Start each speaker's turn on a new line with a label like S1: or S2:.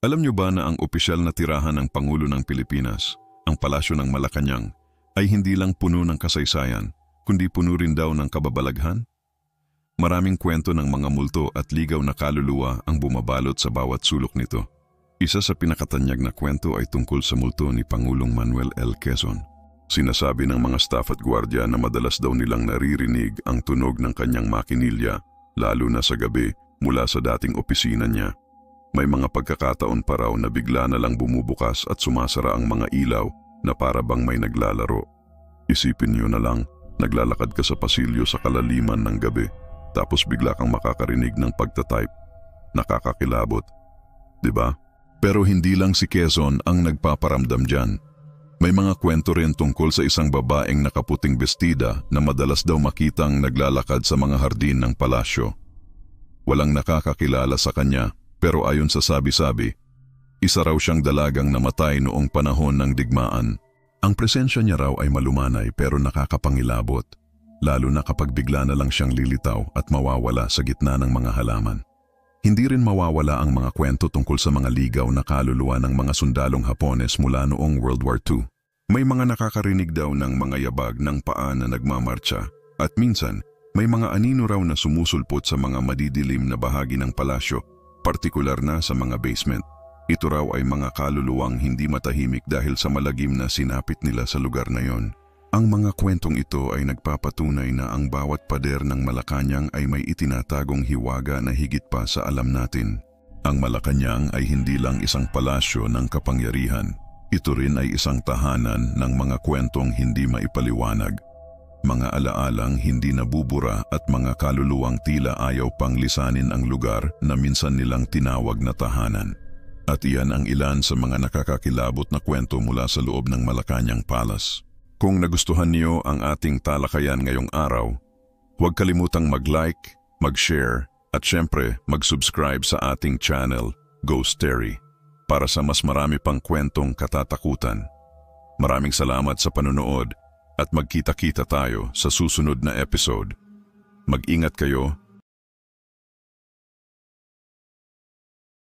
S1: Alam niyo ba na ang opisyal na tirahan ng Pangulo ng Pilipinas, ang Palasyo ng Malacanang, ay hindi lang puno ng kasaysayan, kundi puno rin daw ng kababalaghan? Maraming kwento ng mga multo at ligaw na kaluluwa ang bumabalot sa bawat sulok nito. Isa sa pinakatanyag na kwento ay tungkol sa multo ni Pangulong Manuel L. Quezon. Sinasabi ng mga staff at gwardiya na madalas daw nilang naririnig ang tunog ng kanyang makinilya, lalo na sa gabi mula sa dating opisina niya. May mga pagkakataon pa raw na bigla na lang bumubukas at sumasara ang mga ilaw na para bang may naglalaro. Isipin niyo na lang, naglalakad ka sa pasilyo sa kalaliman ng gabi, tapos bigla kang makakarinig ng pagtatype. Nakakakilabot, di ba? Pero hindi lang si Quezon ang nagpaparamdam dyan. May mga kwento rin tungkol sa isang babaeng nakaputing bestida na madalas daw makitang naglalakad sa mga hardin ng palasyo. Walang nakakakilala sa kanya, pero ayon sa sabi-sabi, isa raw siyang dalagang namatay noong panahon ng digmaan. Ang presensya niya raw ay malumanay pero nakakapangilabot, lalo na kapag bigla na lang siyang lilitaw at mawawala sa gitna ng mga halaman. Hindi rin mawawala ang mga kwento tungkol sa mga ligaw na kaluluwa ng mga sundalong Hapones mula noong World War II. May mga nakakarinig daw ng mga yabag ng paa na nagmamartsa at minsan may mga anino raw na sumusulpot sa mga madidilim na bahagi ng palasyo, partikular na sa mga basement. Ito raw ay mga kaluluwang hindi matahimik dahil sa malagim na sinapit nila sa lugar na yon. Ang mga kwentong ito ay nagpapatunay na ang bawat pader ng Malacanang ay may itinatagong hiwaga na higit pa sa alam natin. Ang Malacanang ay hindi lang isang palasyo ng kapangyarihan. Ito rin ay isang tahanan ng mga kwentong hindi maipaliwanag. Mga alaalang hindi nabubura at mga kaluluwang tila ayaw pang lisanin ang lugar na minsan nilang tinawag na tahanan. At iyan ang ilan sa mga nakakakilabot na kwento mula sa loob ng Malacanang Palace. Kung nagustuhan niyo ang ating talakayan ngayong araw, huwag kalimutang mag-like, mag-share at syempre mag-subscribe sa ating channel, Ghost Terry, para sa mas marami pang kwentong katatakutan. Maraming salamat sa panonood at magkita-kita tayo sa susunod na episode. Mag-ingat kayo